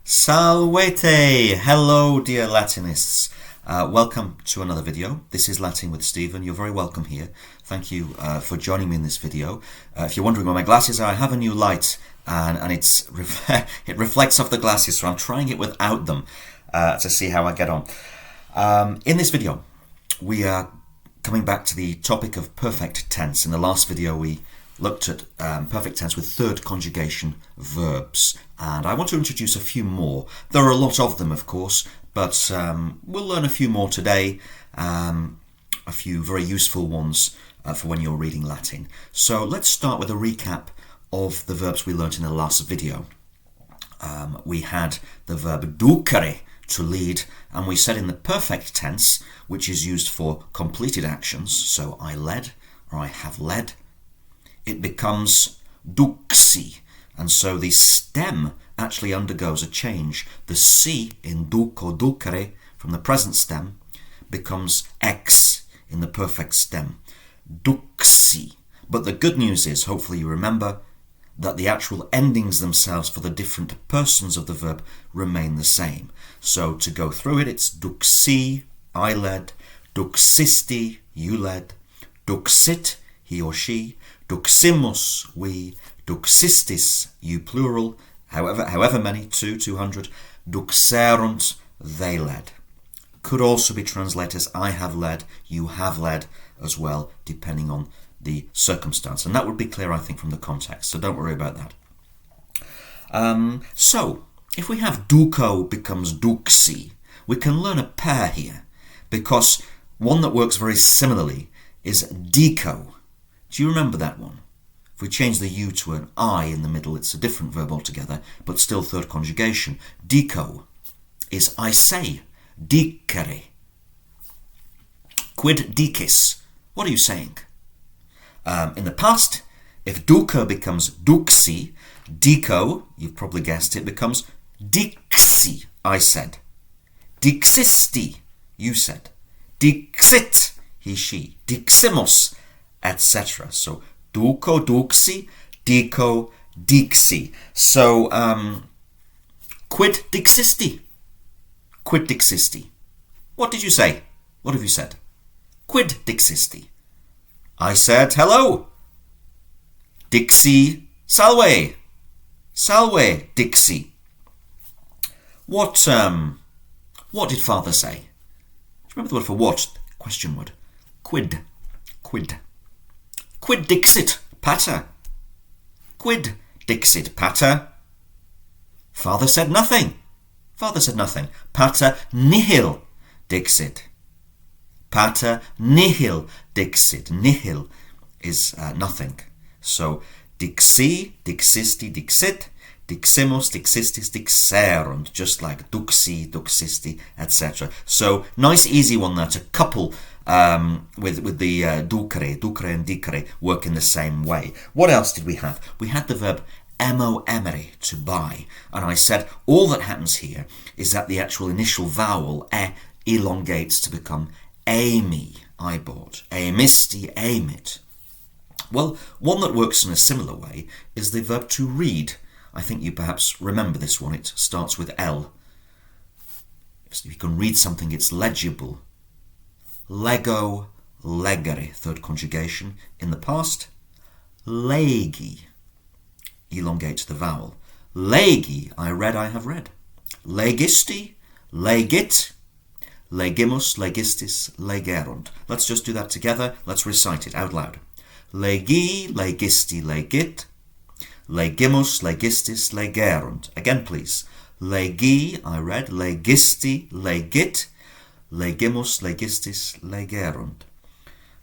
Salvete! Hello, dear Latinists. Welcome to another video. This is Latin with Stephen. You're very welcome here. Thank you for joining me in this video. If you're wondering where my glasses are, I have a new light and it reflects off the glasses, so I'm trying it without them to see how I get on. In this video, we are coming back to the topic of perfect tense. In the last video, we looked at perfect tense with third conjugation verbs, and I want to introduce a few more. There are a lot of them, of course, but we'll learn a few more today, a few very useful ones for when you're reading Latin. So let's start with a recap of the verbs we learnt in the last video. We had the verb ducere, to lead, and we said in the perfect tense, which is used for completed actions, so I led or I have led, it becomes duxi, and so the stem actually undergoes a change. The si in duco ducere from the present stem becomes x in the perfect stem, duxi. But the good news is, hopefully you remember, that the actual endings themselves for the different persons of the verb remain the same. So to go through it, it's duxi, I led, duxisti, you led, duxit, he or she, duximus, we, duxistis, you plural, however many, 200, duxerunt, they led. Could also be translated as I have led, you have led as well, depending on the circumstance. And that would be clear, I think, from the context, so don't worry about that. So, if we have duco becomes duxi, we can learn a pair here, because one that works very similarly is dico. Do you remember that one? If we change the U to an I in the middle, it's a different verb altogether, but still third conjugation. Dico is I say, dicere. Quid dicis? What are you saying? In the past, if duco becomes duxi, dico, you've probably guessed it, becomes dixi, I said. Dixisti, you said. Dixit, he, she. Diximus, etc. So, duco, duxi, dico, dixi. So, quid dixisti? Quid dixisti. What did you say? What have you said? Quid dixisti. I said hello. Dixi, salve. Salve, Dixi. What did father say? Do you remember the word for what? Question word. Quid. Quid. Quid dixit, pater. Quid dixit, pater. Father said nothing. Father said nothing. Pater nihil dixit. Pater nihil dixit. Nihil is nothing. So dixi, dixisti, dixit, diximus, dixistis, dixerunt, just like duxi, duxisti, etc. So nice easy one there to couple with the ducere and dicere work in the same way. What else did we have? We had the verb emere, to buy, and I said all that happens here is that the actual initial vowel elongates to become amy, I bought, amisti, amit. Well, one that works in a similar way is the verb to read. I think you perhaps remember this one. It starts with L. If you can read something, it's legible. Lego, legere, third conjugation. In the past, legi, elongate the vowel. Legi, I read, I have read. Legisti, legit, legimus, legistis, legerunt. Let's just do that together. Let's recite it out loud. Legi, legisti, legit, legimus, legistis, legerunt. Again, please. Legi, I read, legisti, legit, legimus, legistis, legerunt.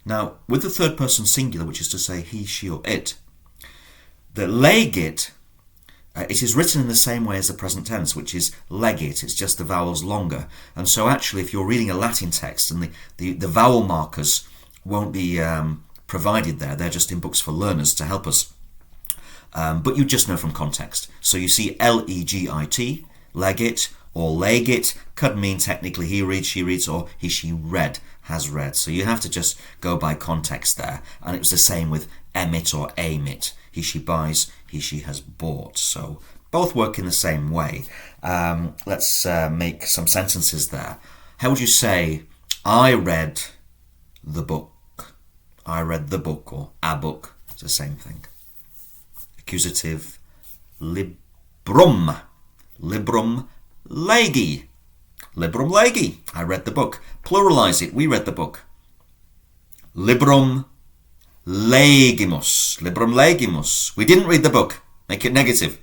Now, with the third person singular, which is to say he, she, or it, the legit, it is written in the same way as the present tense, which is legit. It's just the vowels longer. And so actually, if you're reading a Latin text and the vowel markers won't be provided there, they're just in books for learners to help us. But you just know from context. So you see legit, legit, or legit, could mean technically he reads, she reads, or he, she read, has read. So you have to just go by context there. And it was the same with emit or amit. He, she buys, he, she has bought. So Both work in the same way. Let's make some sentences there. How would you say, I read the book? I read the book, or a book. It's the same thing. Accusative, librum. Librum legi. Librum legi. I read the book. Pluralize it. We read the book. Librum legimus. Librum legimus. We didn't read the book. Make it negative.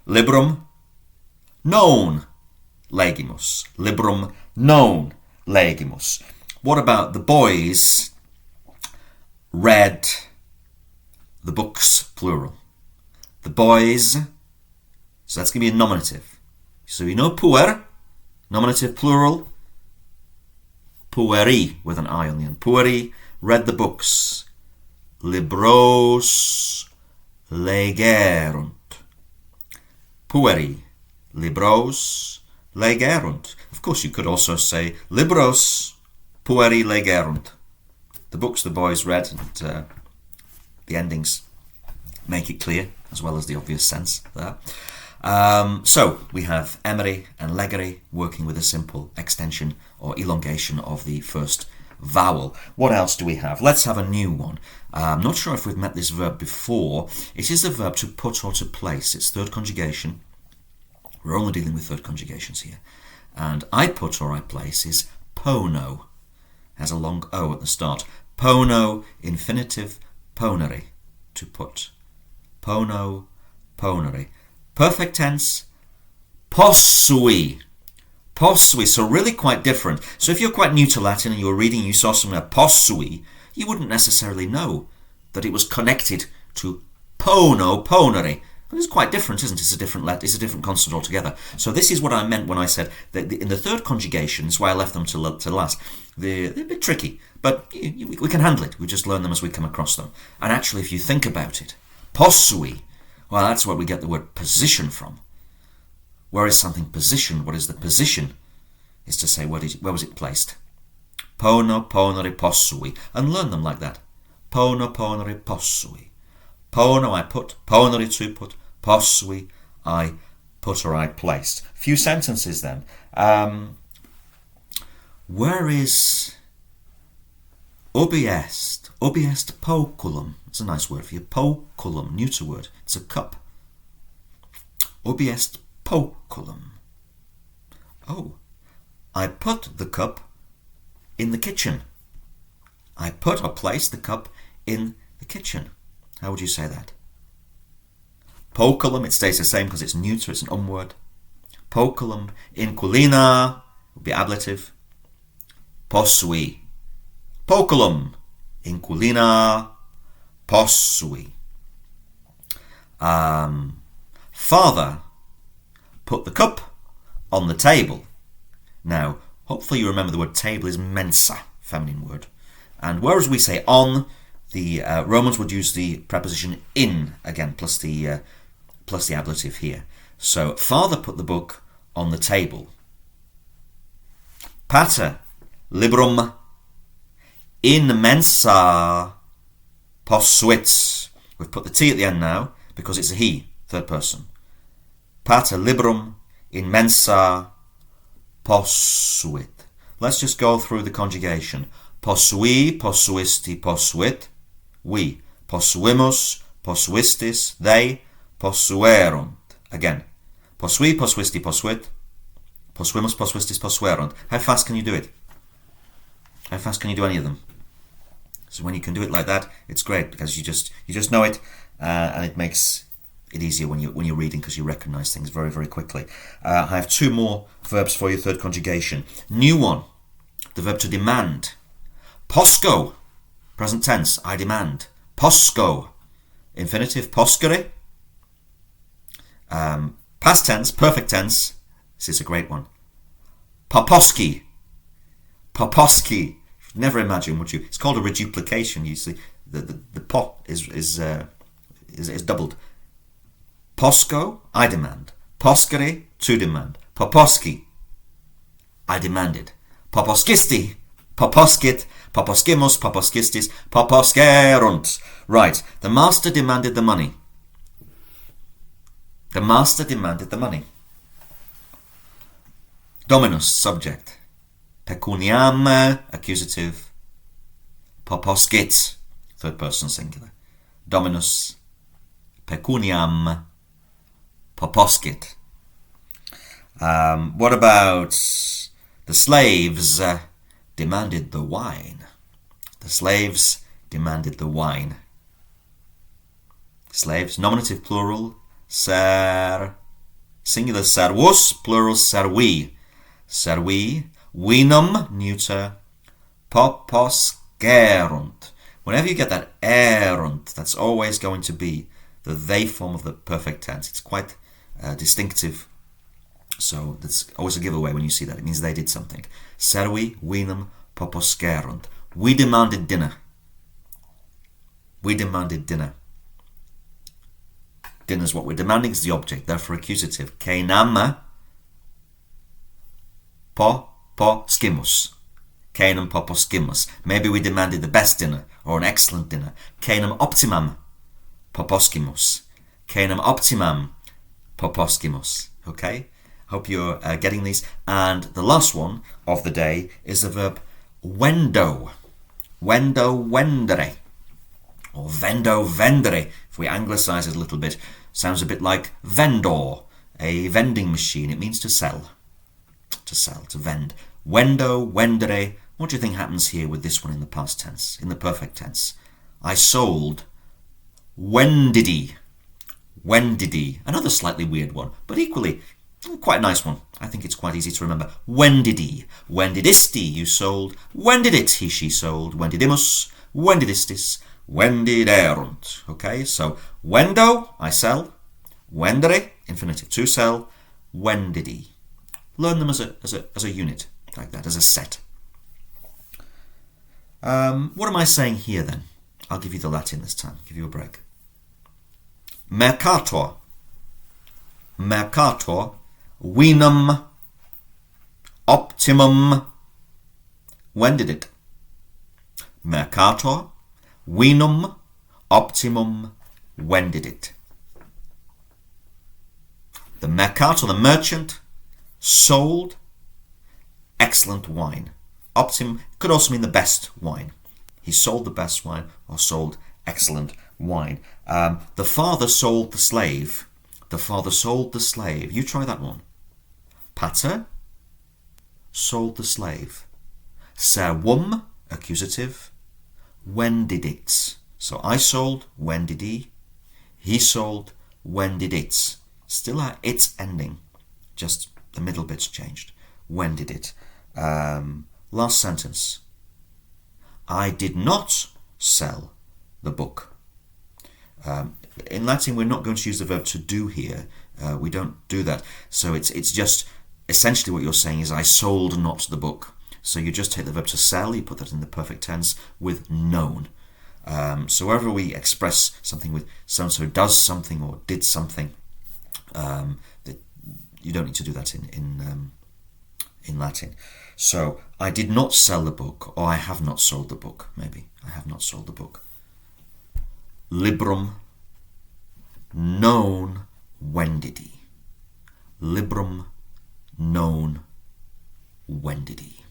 Librum non legimus. Librum non legimus. What about the boys read the books, plural? The boys, so that's going to be a nominative. So you know puer, nominative plural, pueri with an I on the end. Pueri read the books. Libros legerunt. Pueri, libros legerunt. Of course, you could also say libros pueri legerunt. The books the boys read, and the endings make it clear, as well as the obvious sense there. So we have emery and legere working with a simple extension or elongation of the first vowel. What else do we have? Let's have a new one. I'm not sure if we've met this verb before. It is the verb to put or to place. It's third conjugation. We're only dealing with third conjugations here. And I put or I place is pono. Has a long O at the start. Pono, infinitive, ponere, to put. Pono, ponere. Perfect tense, possui. Possui, so really quite different. So if you're quite new to Latin and you were reading, you saw somewhere possui, you wouldn't necessarily know that it was connected to pono, ponere. But it's quite different, isn't it? It's a different consonant altogether. So this is what I meant when I said that in the third conjugation, that's why I left them to last. They're a bit tricky, but we can handle it. We just learn them as we come across them. And actually, if you think about it, possui, well, that's where we get the word position from. Where is something positioned? What is the position? Is to say, where was it placed? Pono, ponere, possui. And learn them like that. Pono, ponere, possui. Pono, I put. Ponere, to put. Possui, I put or I placed. Few sentences then. Where is ubi est? Ubi est poculum. It's a nice word for you. Poculum, neuter word. It's a cup. Ubi est poculum. Oh, I put the cup in the kitchen. I put or placed the cup in the kitchen. How would you say that? Poculum, it stays the same because it's neuter, it's an word. Poculum, inculina, would be ablative. Possui. Poculum, inculina, possui. Father put the cup on the table. Now, hopefully you remember the word table is mensa, feminine word. And whereas we say on, the Romans would use the preposition in again, plus the ablative here. So, father put the book on the table. Pater librum in mensa possuit. We've put the T at the end now because it's a he, third person. Pater librum in mensa possuit. Let's just go through the conjugation. Possui, possuisti, possuit. We. Possuimus, possuistis. They. Possuerunt. Again. Possui, possuisti, possuit. Possuimus, possuistis, possuerunt. How fast can you do it? How fast can you do any of them? So when you can do it like that, it's great because you just know it, and it makes it easier when you're reading because you recognise things very, very quickly. I have two more verbs for you, third conjugation. New one, the verb to demand. Posco, present tense, I demand. Posco, infinitive, poscere. Past tense, perfect tense, this is a great one. Poposki. Poposki. Never imagine, would you? It's called a reduplication, you see. The po is doubled. Posco, I demand. Poscere, to demand. Poposki, I demanded. Poposkisti, poposkit, poposkimus, poposkistis, poposkerunt. Right, the master demanded the money. The master demanded the money. Dominus, subject. Pecuniam, accusative. Poposcit, third person singular. Dominus, pecuniam, poposcit. What about the slaves demanded the wine? The slaves demanded the wine. Slaves, nominative plural, ser, singular servus, plural servi. Servi, vinum, neuter, poposcerunt. Whenever you get that erunt, that's always going to be the they form of the perfect tense. It's quite distinctive. So that's always a giveaway when you see that. It means they did something. Servi, vinum, poposcerunt. We demanded dinner. We demanded dinner. Dinner is what we're demanding, is the object, therefore accusative. Keinam poposcimus. Keinam poposcimus. Maybe we demanded the best dinner or an excellent dinner. Keinam optimam poposcimus. Keinam optimam poposcimus. Okay? Hope you're getting these. And the last one of the day is the verb wendo. Wendo vendere. Or vendo vendere. If we anglicize it a little bit, sounds a bit like vendor, a vending machine. It means to sell. To sell, to vend. Wendo vendere. What do you think happens here with this one in the past tense, in the perfect tense? I sold. When did he? When did he? Another slightly weird one, but equally quite a nice one. I think it's quite easy to remember. When did he? When did isti you sold? When did it he she sold? When did imus? When did istis? When did erunt? Okay, so wendo, I sell. Vendere, infinitive, to sell. When did he? Learn them as a unit, like that, as a set. What am I saying here then? I'll give you the Latin this time, give you a break. Mercator. Mercator. Vinum. Optimum. When did it? Mercator. Vinum. Optimum. When did it? The mercator, the merchant, sold excellent wine. Optimum could also mean the best wine. He sold the best wine or sold excellent wine. The father sold the slave. The father sold the slave. You try that one. Pater sold the slave. Servum, accusative. When did it? So I sold, when did he? He sold, when did it? Still our it's ending. Just the middle bit's changed. When did it? Last sentence. I did not sell the book. In Latin, we're not going to use the verb to do here. We don't do that. So it's just essentially what you're saying is I sold not the book. So you just take the verb to sell, you put that in the perfect tense with known. So wherever we express something with so-and-so does something or did something, you don't need to do that in Latin. So I did not sell the book, or I have not sold the book, maybe. I have not sold the book. Librum non vendidi. Librum non vendidi.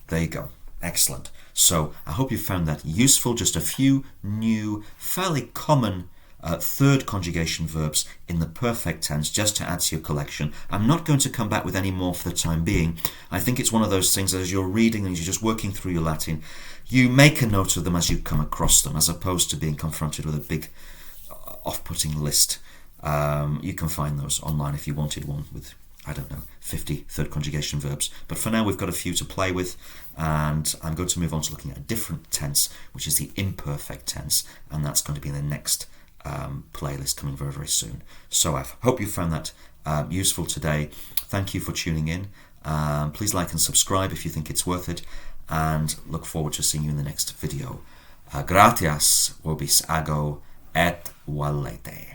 There you go. Excellent. So I hope you found that useful. Just a few new, fairly common third conjugation verbs in the perfect tense just to add to your collection. I'm not going to come back with any more for the time being. I think it's one of those things that as you're reading and you're just working through your Latin, you make a note of them as you come across them, as opposed to being confronted with a big off-putting list. You can find those online if you wanted one with, I don't know, 50 third conjugation verbs. But for now, we've got a few to play with, and I'm going to move on to looking at a different tense, which is the imperfect tense, and that's going to be in the next playlist coming very, very soon. So I hope you found that useful today. Thank you for tuning in. Please like and subscribe if you think it's worth it, and look forward to seeing you in the next video. Gratias vobis ago et valete.